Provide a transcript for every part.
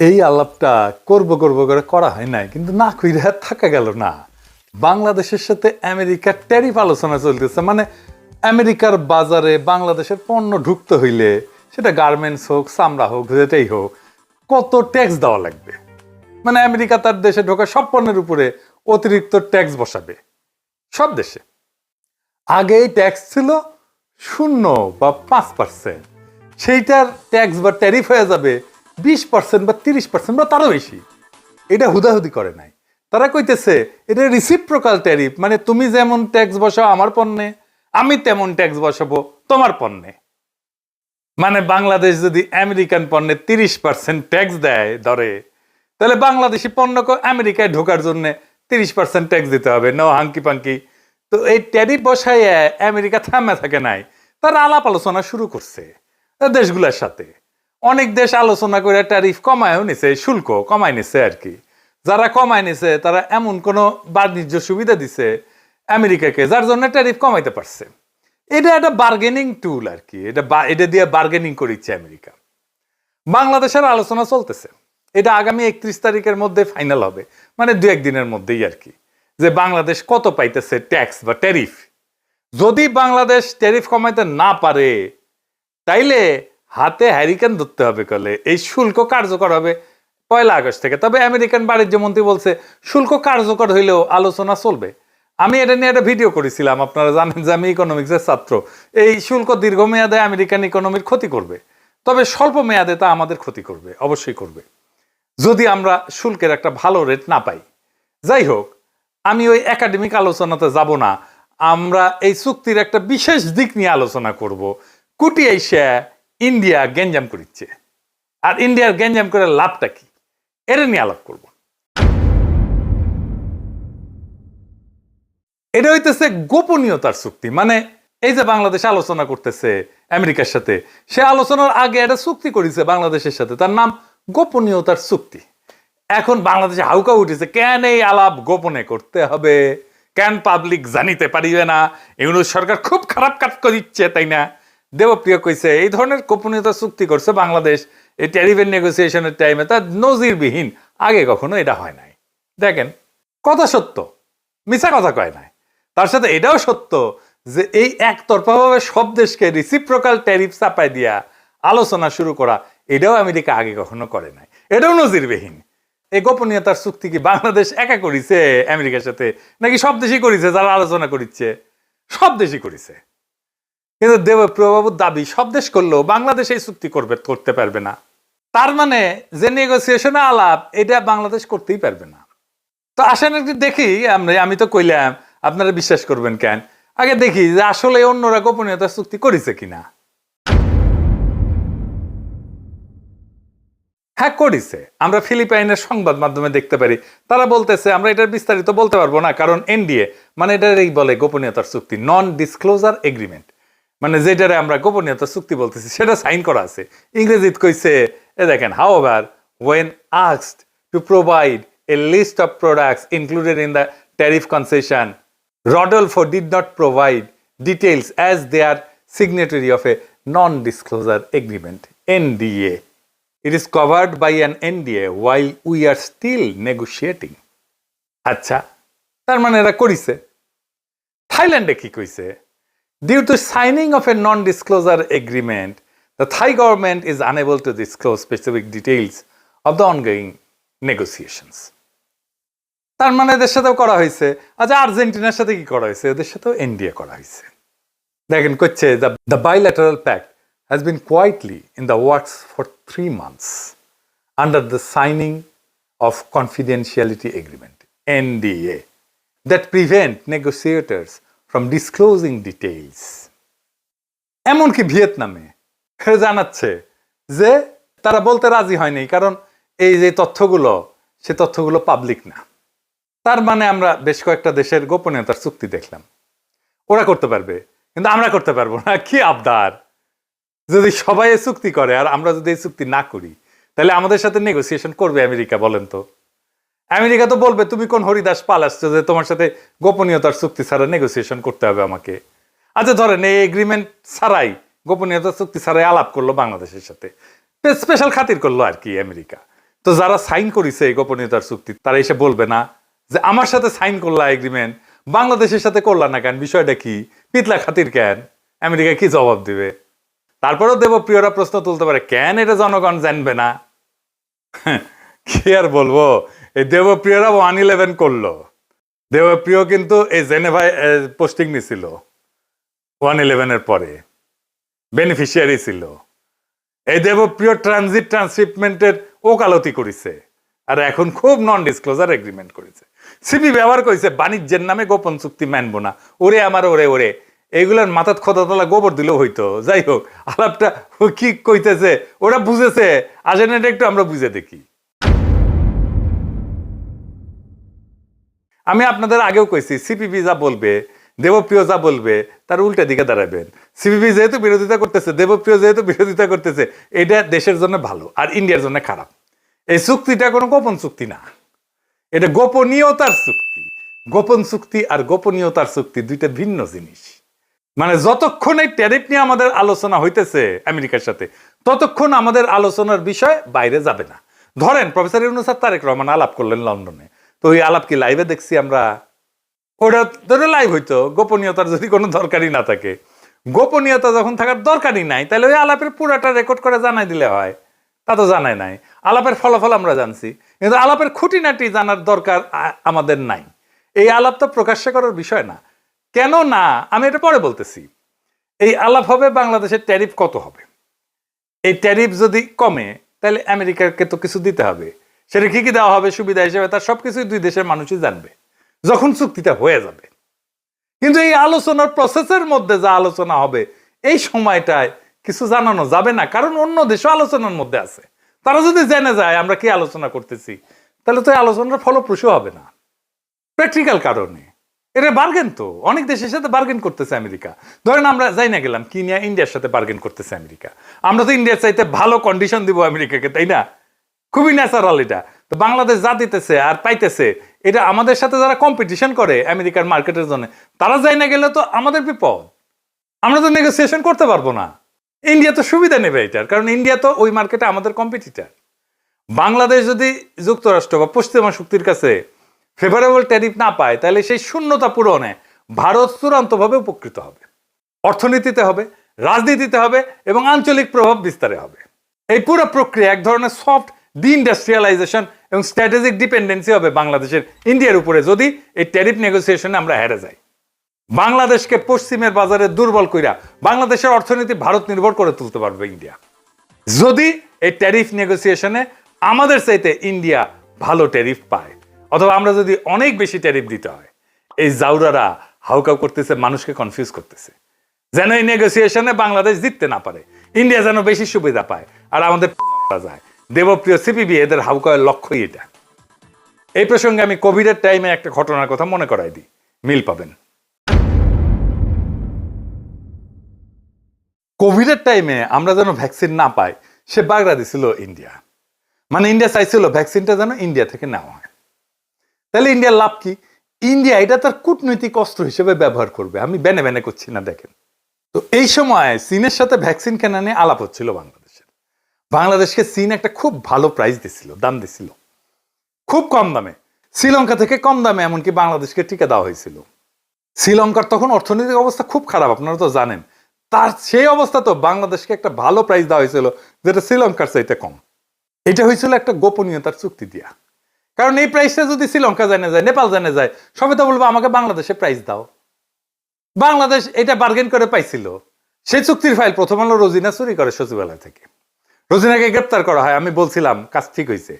এই আলাপটা করব করব করে করা হয় নাই, কিন্তু না কইরা থাকা গেল না। বাংলাদেশের সাথে আমেরিকার ট্যারিফ আলোচনা চলতেছে। মানে আমেরিকার বাজারে বাংলাদেশের পণ্য ঢুকতে হইলে, সেটা গার্মেন্টস হোক, চামড়া হোক, যেটাই হোক, কত ট্যাক্স দেওয়া লাগবে। মানে আমেরিকা তার দেশে ঢোকা সব পণ্যের উপরে অতিরিক্ত ট্যাক্স বসাবে, সব দেশে। আগে এই ট্যাক্স ছিল 0 বা 5%, সেইটার ট্যাক্স বা ট্যারিফ হয়ে যাবে 20% বা 30% বা তারও বেশি। এটা হুদাহুদি করে নাই, তারা কইতেছে এটা রিসিপ্রোকাল ট্যারিফ, মানে তুমি যেমন ট্যাক্স বসাও আমার পণ্যে, আমি তেমন ট্যাক্স বসাবো তোমার পণ্যে। মানে বাংলাদেশ যদি আমেরিকান পণ্যে 30% ট্যাক্স দেয় ধরে, তাহলে বাংলাদেশি পণ্যকে আমেরিকায় ঢোকার জন্য 30% ট্যাক্স দিতে হবে, নো হাঙ্কি পাঙ্কি। তো এই ট্যারিফ বসায় আমেরিকা থামে থাকে নাই, তারা আলাপ আলোচনা শুরু করছে দেশগুলোর সাথে। অনেক দেশ আলোচনা করে ট্যারিফ কমায়ও নিছে, শুল্ক কমায় নিছে আর কি। যারা কমায় নিছে তারা এমন কোনো বাণিজ্য সুবিধা দিছে আমেরিকাকে, যার জন্য ট্যারিফ কমাইতে পারছে। এটা একটা বার্গেনিং টুল আর কি, এটা দিয়ে বার্গেনিং করিচ্ছে আমেরিকা। বাংলাদেশের আলোচনা চলতেছে, এটা আগামী 31 তারিখের মধ্যে ফাইনাল হবে, মানে 2-1 দিনের মধ্যেই আর কি, যে বাংলাদেশ কত পাইতেছে ট্যাক্স বা ট্যারিফ। যদি বাংলাদেশ ট্যারিফ কমাইতে না পারে, তাইলে হাতে হ্যারিকেন ধরতে হবে, কলে এই শুল্ক কার্যকর হবে 1 আগস্ট থেকে। তবে আমেরিকান বাণিজ্য মন্ত্রী বলছে শুল্ক কার্যকর হইলেও আলোচনা চলবে। আমি এটা নিয়ে একটা ভিডিও করেছিলাম, আপনারা জানেন যে আমি ইকোনমিক্সের ছাত্র। এই শুল্ক দীর্ঘমেয়াদে আমেরিকান ইকোনমির ক্ষতি করবে, তবে স্বল্প মেয়াদে তা আমাদের ক্ষতি করবে, অবশ্যই করবে, যদি আমরা শুল্কের একটা ভালো রেট না পাই। যাই হোক, আমি ওই একাডেমিক আলোচনাতে যাব না। আমরা এই চুক্তির একটা বিশেষ দিক নিয়ে আলোচনা করব। কুটি এসে ইন্ডিয়া গ্যাঞ্জাম করিচ্ছে, আর ইন্ডিয়ার গ্যাঞ্জাম করে লাভটা কি, এটা নিয়ে আলাপ করব। এটা হইতেছে গোপনীয়তার চুক্তি। মানে এই যে বাংলাদেশ আলোচনা করতেছে আমেরিকার সাথে, সে আলোচনার আগে একটা চুক্তি করেছে বাংলাদেশের সাথে, তার নাম গোপনীয়তার চুক্তি। এখন বাংলাদেশে হাউকা উঠেছে, কেন এই আলাপ গোপনে করতে হবে, কেন পাবলিক জানিতে পারিবে না, ইউনূস সরকার খুব খারাপ কাজ করিচ্ছে, তাই না? দেবপ্রিয় কইছে এই ধরনের গোপনীয়তা চুক্তি করছে বাংলাদেশ এই ট্যারিফের নেগোসিয়েশনের টাইমে, তার নজিরবিহীন, আগে কখনো এটা হয় নাই। দেখেন, কথা সত্য, মিছা কথা কয় নাই। তার সাথে এটাও সত্য যে এই একতরফাভাবে সব দেশকে রিসিপ্রোকাল ট্যারিফ চাপাই দিয়া আলোচনা শুরু করা, এটাও আমেরিকা আগে কখনো করে নাই, এটাও নজিরবিহীন। এই গোপনীয়তার চুক্তি কি বাংলাদেশ একা করিছে আমেরিকার সাথে, নাকি সব দেশই করিছে? যারা আলোচনা করিচ্ছে সব দেশই করিছে, কিন্তু দেবপ্রিয়বাবুর দাবি সব দেশ করলেও বাংলাদেশ এই চুক্তি করতে পারবে না। তার মানে যে নেগোসিয়েশনে আলাপ, এটা বাংলাদেশ করতেই পারবে না। তো আসেন একটু দেখি, আমি তো কইলাম, আপনারা বিশ্বাস করবেন কেন, আগে দেখি যে আসলে অন্যরা গোপনীয়তার চুক্তি করেছে কিনা। হ্যাঁ, করেছে। আমরা ফিলিপাইনের সংবাদ মাধ্যমে দেখতে পারি, তারা বলতেছে, আমরা এটার বিস্তারিত বলতে পারবো না, কারণ এনডিএ, মানে এটারই বলে গোপনীয়তার চুক্তি, নন ডিসক্লোজার এগ্রিমেন্ট, মানে যেটারে আমরা গোপনীয়তার চুক্তি বলতেছি সেটা সাইন করা আছে। ইংরেজিত কইছে, এ দেখেন, however when asked to provide a list of products included in the tariff concession, Rodolfo did not provide details as they are signatory of a non-disclosure agreement, NDA. It is covered by an NDA while we are still negotiating. আচ্ছা, তার মানে এরা করিছে। থাইল্যান্ডে কি কইছে? Due to signing of a non-disclosure agreement, the Thai government is unable to disclose specific details of the ongoing negotiations. তার মানে এদের সাথেও করা হয়েছে। আচ্ছা, আর্জেন্টিনার সাথে কি করা হয়েছে? এদের সাথেও এনডিএ করা হয়েছে। দেখেন, করছে the bilateral pact has been quietly in the works for 3 months under the signing of confidentiality agreement, NDA, that prevent negotiators from disclosing details. এমনকি ভিয়েতনামে জানাচ্ছে যে তারা বলতে রাজি হয়নি, কারণ এই যে তথ্যগুলো, সে তথ্যগুলো পাবলিক না। তার মানে আমরা বেশ কয়েকটা দেশের গোপনীয়তার চুক্তি দেখলাম, ওরা করতে পারবে কিন্তু আমরা করতে পারবো না। কি আবদার! যদি সবাই চুক্তি করে আর আমরা যদি এই চুক্তি না করি, তাহলে আমাদের সাথে নেগোসিয়েশন করবে আমেরিকা? বলেন তো। আমেরিকা তো বলবে, তুমি কোন হরিদাস পাল আসছো যে তোমার সাথে গোপনীয়তার চুক্তি ছাড়া নেগোসিয়েশন করতে হবে আমাকে? আচ্ছা, ধরেন এই এগ্রিমেন্ট ছাড়াই, গোপনীয়তার চুক্তি ছাড়াই আলাপ করলো বাংলাদেশের সাথে, স্পেশাল খাতির করলো আর কি আমেরিকা, তো যারা সাইন করেছে এই গোপনীয়তার চুক্তি তারা এসে বলবে না যে আমার সাথে সাইন করলা এগ্রিমেন্ট, বাংলাদেশের সাথে করলা না কেন, বিষয়টা কি, পিতলা খাতির কেন? আমেরিকা কি জবাব দিবে? তারপরেও দেবপ্রিয়রা প্রশ্ন তুলতে পারে, কেন এটা জনগণ জানবে না? কি আর বলবো, এই দেবপ্রিয়রা 111 করলো। দেবপ্রিয় কিন্তু এই জেনেভায় পোস্টিং নিছিল 111 পরে, বেনিফিশিয়ারি ছিল। এই দেবপ্রিয় ট্রানজিট ট্রান্সশিপমেন্টের ওকালতি করেছে, আর এখন খুব নন ডিসক্লোজার এগ্রিমেন্ট করেছে। সিপি ব্যবহার করেছে বাণিজ্যের নামে গোপন চুক্তি মানবো না, ওরে আমার ওরে ওরে, এগুলোর মাথাত খোদাতলা গোবর দিলেও হইতো। যাই হোক, আলাপটা কি কইতেছে ওরা বুঝেছে, আসেন এটা একটু আমরা বুঝে দেখি। আমি আপনাদের আগেও কইছি, সিপিবি যা বলবে, দেবপ্রিয় যা বলবে, তার উল্টা দিকে দাঁড়াবেন। সিপিবি যেহেতু বিরোধিতা করতেছে, দেবপ্রিয় যেহেতু বিরোধিতা করতেছে, এটা দেশের জন্য ভালো আর ইন্ডিয়ার জন্য খারাপ। এই চুক্তিটা কোনো গোপন চুক্তি না, এটা গোপনীয়তার চুক্তি। গোপন চুক্তি আর গোপনীয়তার চুক্তি দুইটা ভিন্ন জিনিস। মানে যতক্ষণ এই ট্যারিফ নিয়ে আমাদের আলোচনা হইতেছে আমেরিকার সাথে, ততক্ষণ আমাদের আলোচনার বিষয় বাইরে যাবে না। ধরেন প্রফেসর ইউনূস আর তারেক রহমান আলাপ করলেন লন্ডনে, তো ওই আলাপ কি লাইভে দেখছি আমরা? ওটা ধরে লাইভ হইতো, গোপনীয়তার যদি কোনো দরকারই না থাকে। গোপনীয়তা যখন থাকার দরকারই নাই, তাহলে ওই আলাপের পুরাটা রেকর্ড করে জানাই দিলে হয়। তা তো জানাই নাই। আলাপের ফলাফল আমরা জানছি, কিন্তু আলাপের খুঁটিনাটি জানার দরকার আমাদের নাই। এই আলাপ তো প্রকাশ্য করার বিষয় না। কেন না, আমি এটা পরে বলতেছি। এই আলাপ হবে বাংলাদেশের ট্যারিফ কত হবে। এই ট্যারিফ যদি কমে, তাহলে আমেরিকাকে তো কিছু দিতে হবে। সেটা কি কি দেওয়া হবে সুবিধা হিসেবে, তার সবকিছুই দুই দেশের মানুষই জানবে যখন চুক্তিটা হয়ে যাবে। কিন্তু এই আলোচনার প্রসেসের মধ্যে যা আলোচনা হবে, এই সময়টায় কিছু জানানো যাবে না, কারণ অন্য দেশও আলোচনার মধ্যে আছে। তারা যদি জেনে যায় আমরা কি আলোচনা করতেছি, তাহলে তো এই আলোচনার ফলপ্রসূ হবে না। প্র্যাকটিক্যাল কারণে এটা বার্গেন, তো অনেক দেশের সাথে বার্গেন করতেছে আমেরিকা। ধরেন আমরা যাই না গেলাম কি নিয়ে, ইন্ডিয়ার সাথে বার্গেন করতেছে আমেরিকা। আমরা তো ইন্ডিয়ার চাইতে ভালো কন্ডিশন দিব আমেরিকাকে, তাই না? খুবই ন্যাচারাল এটা। তো বাংলাদেশ যা দিতেছে আর পাইতেছে, এটা আমাদের সাথে যারা কম্পিটিশন করে আমেরিকার মার্কেটের জন্য, তারা যাই না গেলে তো আমাদের বিপদ। আমরা তো নেগোসিয়েশন করতে পারবো না। ইন্ডিয়া তো সুবিধা নেবে এটার, কারণ ইন্ডিয়া তো ওই মার্কেটে আমাদের কম্পিটিটার। বাংলাদেশ যদি যুক্তরাষ্ট্র বা পশ্চিমা শক্তির কাছে ফেভারেবল ট্যারিফ না পায়, তাহলে সেই শূন্যতা পূরণে ভারত চূড়ান্তভাবে উপকৃত হবে। অর্থনীতিতে হবে, রাজনীতিতে হবে এবং আঞ্চলিক প্রভাব বিস্তারে হবে। এই পুরো প্রক্রিয়া এক ধরনের সফট ডিইন্ডাস্ট্রিয়ালাইজেশন এবং স্ট্র্যাটেজিক ডিপেন্ডেন্সি হবে বাংলাদেশের ইন্ডিয়ার উপরে, যদি এই ট্যারিফ নেগোসিয়েশনে আমরা হেরে যাই। বাংলাদেশকে পশ্চিমের বাজারে দুর্বল কইরা বাংলাদেশের অর্থনীতি ভারত নির্ভর করে তুলতে পারবে ইন্ডিয়া, যদি এই ট্যারিফ নেগোসিয়েশনে আমাদের চাইতে ইন্ডিয়া ভালো ট্যারিফ পায়, অথবা আমরা যদি অনেক বেশি ট্যারিফ দিতে হয়। এই জাউরারা হাউকাউ করতেছে, মানুষকে কনফিউজ করতেছে, যেন এই নেগোসিয়েশনে বাংলাদেশ জিততে না পারে, ইন্ডিয়া যেন বেশি সুবিধা পায় আর আমাদের যায়। দেবপ্রিয় সিপিবি এদের হাউকাউয়ের লক্ষ্যই এটা। এই প্রসঙ্গে আমি কোভিডের টাইমে একটা ঘটনার কথা মনে করাই দিই, মিল পাবেন। কোভিডের টাইমে আমরা যেন ভ্যাকসিন না পাই, সে বাগড়া দিছিল ইন্ডিয়া। মানে ইন্ডিয়া চাইছিল ভ্যাকসিনটা যেন ইন্ডিয়া থেকে নেওয়া হয়। তাহলে ইন্ডিয়ার লাভ কি? ইন্ডিয়া এটা তার কূটনৈতিক অস্ত্র হিসেবে ব্যবহার করবে। আমি বেনে বেনে করছি না, দেখেন। তো এই সময় চীনের সাথে ভ্যাকসিন কেনা নিয়ে আলাপ হচ্ছিল বাংলাদেশের। বাংলাদেশকে চীন একটা খুব ভালো প্রাইস দিছিল, দাম দিছিল, খুব কম দামে, শ্রীলঙ্কা থেকে কম দামে এমনকি বাংলাদেশকে টিকা দেওয়া হয়েছিল। শ্রীলঙ্কার তখন অর্থনৈতিক অবস্থা খুব খারাপ, আপনারা তো জানেন। তার সেই অবস্থা তো বাংলাদেশকে একটা ভালো প্রাইস দেওয়া হয়েছিল, যেটা শ্রীলঙ্কার চাইতে কম। এটা হয়েছিল একটা গোপনীয়তার চুক্তি দিয়া। কারণ এই প্রাইসটা যদি শ্রীলঙ্কা জানে যায়, নেপাল জানে যায়, সবাই তো বলবো আমাকে বাংলাদেশে প্রাইস দাও। বাংলাদেশ এটা বার্গেন করে পাইছিল। সেই চুক্তির ফাইল প্রথম আলো রোজিনা চুরি করে সচিবালয় থেকে। রোজিনাকে গ্রেপ্তার করা হয়। আমি বলছিলাম কাজ ঠিক হয়েছে।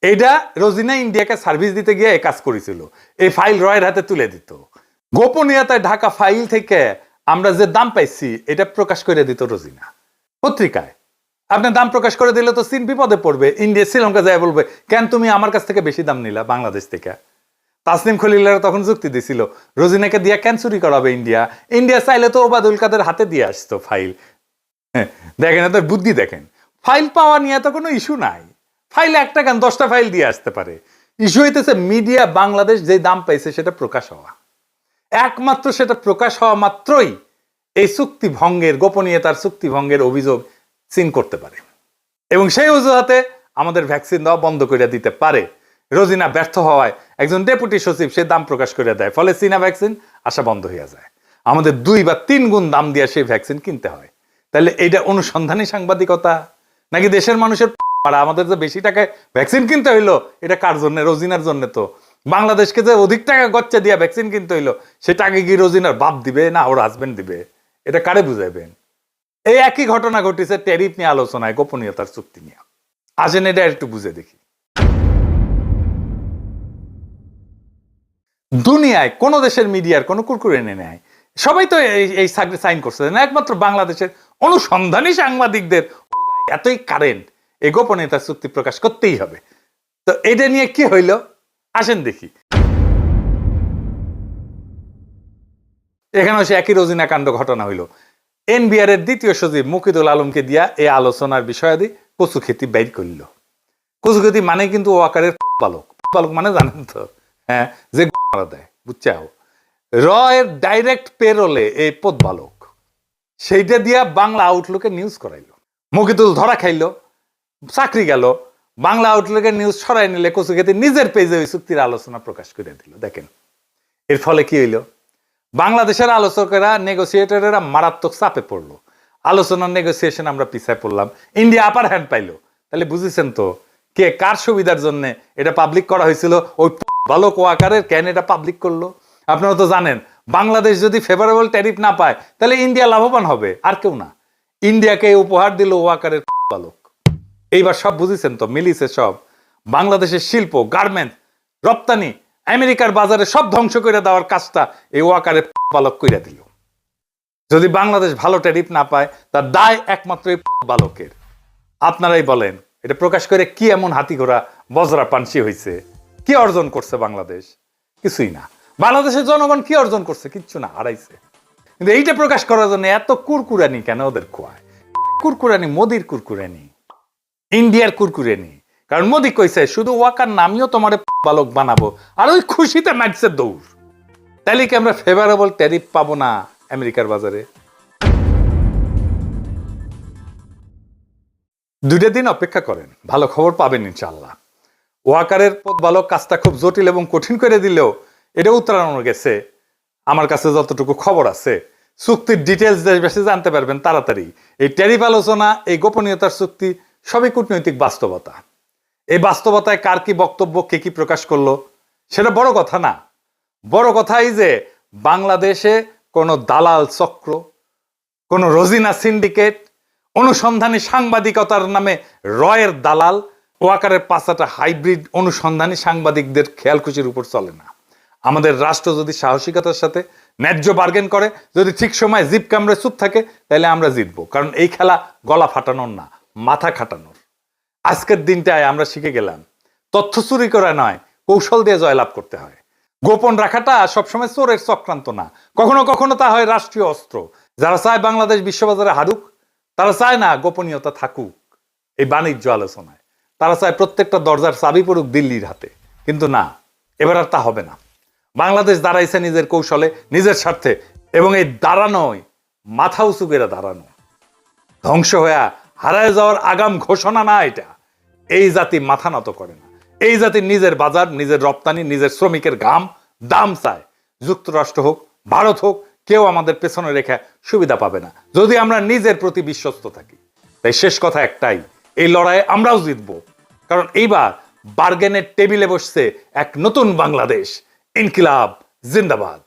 এইটা রোজিনা ইন্ডিয়াকে সার্ভিস দিতে গিয়ে এই কাজ করেছিল। এই ফাইল রয়ের হাতে তুলে দিত। গোপনীয়তায় ঢাকা ফাইল থেকে আমরা যে দাম পাইছি এটা প্রকাশ করে দিত রোজিনা পত্রিকায়। আপনি দাম প্রকাশ করে দিলে তো চীন বিপদে পড়বে। ইন্ডিয়া শ্রীলঙ্কা যায় বলবে, কেন তুমি আমার কাছ থেকে বেশি দাম নিলা বাংলাদেশ থেকে? তাসনিম খলিলারা তখন যুক্তি দিছিল, রোজিনাকে দিয়া কেন চুরি করাবে ইন্ডিয়া? ইন্ডিয়া চাইলে তো ওবায়দুল কাদের হাতে দিয়ে আসতো ফাইল। দেখেন এদের বুদ্ধি, দেখেন। ফাইল পাওয়া নিয়ে তো কোনো ইস্যু নাই। ফাইল একটা কেন 10টা ফাইল দিয়ে আসতে পারে। ইস্যু হইতেছে মিডিয়া বাংলাদেশ যে দাম পাইছে সেটা প্রকাশ হওয়া। একমাত্র সেটা প্রকাশ হওয়া মাত্রই এই চুক্তি ভঙ্গের, গোপনীয়তার চুক্তি ভঙ্গের অভিযোগ চীন করতে পারে। এবং সেই অজুহাতে আমাদের ভ্যাকসিন দেওয়া বন্ধ করে দিতে পারে। রোজিনা ব্যর্থ হওয়ায় একজন ডেপুটি সচিব সে দাম প্রকাশ করে দেয়, ফলে চীনা ভ্যাকসিন আসা বন্ধ হয়ে যায়। আমাদের 2 বা 3 গুণ দাম দিয়ে সেই ভ্যাকসিন কিনতে হয়। তাহলে এটা অনুসন্ধানী সাংবাদিকতা নাকি দেশের মানুষের আমাদের যে বেশি টাকায় ভ্যাকসিন কিনতে হইলো এটা কার জন্য? রোজিনার জন্য। তো বাংলাদেশকে যে অধিক টাকা গচ্চা দিয়ে ভ্যাকসিন কিনতে হইলো সেটা আগে কি রোজিনার বাপ দিবে না ওর হাজবেন্ড দিবে? এটা কারে বুঝাইবেন? এই একই ঘটনা ঘটেছে ট্যারিফ নিয়ে আলোচনায়, গোপনীয়তার চুক্তি নিয়ে। আসেন এটা একটু বুঝে দেখি। দুনিয়ায় কোন দেশের মিডিয়ার কোন কুরকুরে নেয়? সবাই তো এই সাইন করছে না, একমাত্র বাংলাদেশের অনুসন্ধানী সাংবাদিকদের এতই কারেন্ট, এই গোপনীয়তার চুক্তি প্রকাশ করতেই হবে। তো এটা নিয়ে কি হইল আসেন দেখি। এখানেও সে একই রোজিনা কাণ্ড ঘটনা হইল। এনবিআর এর দ্বিতীয় সচিব মুকিদুল আলমকে দিয়া এই আলোচনার বিষয়াদি কচু খেতি বাইর করল। কচু খেতি মানে কিন্তু ও আকারের বালক। বালক মানে জানেন তো, হ্যাঁ, যে দেয়, বুঝছাও, র এর ডাইরেক্ট পেরোলে এই পদ বালক, সেইটা দিয়া বাংলা আউটলুকে নিউজ করাইল। মুকিদুল ধরা খাইল, চাকরি গেল। বাংলা আউটলুকের নিউজ ছড়াই নিলে কচু খেতি নিজের পেজে ওই চুক্তির আলোচনা প্রকাশ করে দিল। দেখেন এর ফলে কি হইল? বাংলাদেশের আলোচকেরা, নেগোসিয়েটরেরা মারাত্মক চাপে পড়লো। আলোচনার নেগোসিয়েশন আমরা পিছায় পড়লাম, ইন্ডিয়া আপার হ্যান্ড পাইলো। তাহলে বুঝেছেন তো কে কার সুবিধার জন্য এটা পাবলিক করা হয়েছিল? ওই বালক ওয়াকারের কেন এটা পাবলিক করলো? আপনারা তো জানেন বাংলাদেশ যদি ফেভারেবল ট্যারিফ না পায় তাহলে ইন্ডিয়া লাভবান হবে, আর কেউ না। ইন্ডিয়াকে উপহার দিল ওয়াকারের বালক। এইবার সব বুঝেছেন তো, মিলিছে সব। বাংলাদেশের শিল্প, গার্মেন্টস, রপ্তানি আমেরিকার বাজারে সব ধ্বংস করে দেওয়ার কাজটা এই ওয়াকারের বালক কইরা দিল। যদি বাংলাদেশ ভালো ট্যারিফ না পায় তার দায় একমাত্র এই বালকের। আপনারাই বলেন এটা প্রকাশ করে কি এমন হাতি ঘোড়া বজরা পানসি হয়েছে? কি অর্জন করছে বাংলাদেশ? কিছুই না। বাংলাদেশের জনগণ কি অর্জন করছে? কিচ্ছু না, হারাইছে। কিন্তু এইটা প্রকাশ করার জন্য এত কুরকুরানি কেন ওদের খোয়ায়? কুরকুরানি মোদির কুরকুরানি, ইন্ডিয়ার কুরকুরানি। কারণ মোদি কইছে শুধু ওয়াকার নামিও তোমার বালক বানাবো, আর ওই খুশিতে মারছে দৌড়। তাইলে কি আমরা ফেভারেবল ট্যারিফ পাবো না আমেরিকার বাজারে? 2 দিন অপেক্ষা করেন, ভালো খবর পাবেন ইনশাআল্লাহ। ওয়াকারের পদ বালক কাজটা খুব জটিল এবং কঠিন করে দিলেও এটা উত্তরানো গেছে। আমার কাছে যতটুকু খবর আছে, চুক্তির ডিটেলস দেশবাসী জানতে পারবেন তাড়াতাড়ি। এই ট্যারিফ আলোচনা, এই গোপনীয়তার চুক্তি সবই কূটনৈতিক বাস্তবতা। এই বাস্তবতায় কার কি বক্তব্য, কে কি প্রকাশ করলো সেটা বড় কথা না। বড় কথা এই যে বাংলাদেশে কোনো দালাল চক্র, কোনো রোজিনা সিন্ডিকেট, অনুসন্ধানী সাংবাদিকতার নামে রয়ের দালাল, ওয়াকারের পাঁচাটা হাইব্রিড অনুসন্ধানী সাংবাদিকদের খেয়ালখুশির উপর চলে না। আমাদের রাষ্ট্র যদি সাহসিকতার সাথে ন্যায্য বার্গেন করে, যদি ঠিক সময় জিপ কামড়ে চুপ থাকে, তাহলে আমরা জিতবো। কারণ এই খেলা গলা ফাটানোর না, মাথা খাটানোর। আজকের দিনটায় আমরা শিখে গেলাম তথ্য চুরি করা নয়, কৌশল দিয়ে জয়লাভ করতে হয়। গোপন রাখাটা সবসময় চোরের চক্রান্ত না, কখনো কখনো তা হয় রাষ্ট্রীয় অস্ত্র। যারা চায় বাংলাদেশ বিশ্ববাজারে হারুক, তারা চায় না গোপনীয়তা থাকুক এই বাণিজ্য আলোচনায়। তারা চায় প্রত্যেকটা দরজার চাবি পড়ুক দিল্লির হাতে। কিন্তু না, এবার আর তা হবে না। বাংলাদেশ দাঁড়াইছে নিজের কৌশলে, নিজের স্বার্থে, এবং এই দাঁড়ানোয় মাথা উঁচু করে দাঁড়ানো। ধ্বংস হয়ে হারায় যাওয়ার আগাম ঘোষণা না এটা। এই জাতি মাথা নত করে না। এই জাতির নিজের বাজার, নিজের রপ্তানি, নিজের শ্রমিকের ঘাম দাম চায়। যুক্তরাষ্ট্র হোক, ভারত হোক, কেউ আমাদের পেছনে রেখে সুবিধা পাবে না যদি আমরা নিজের প্রতি বিশ্বস্ত থাকি। তাই শেষ কথা একটাই, এই লড়াইয়ে আমরাও জিতবো। কারণ এইবার বার্গেনের টেবিলে বসছে এক নতুন বাংলাদেশ। ইনকিলাব জিন্দাবাদ।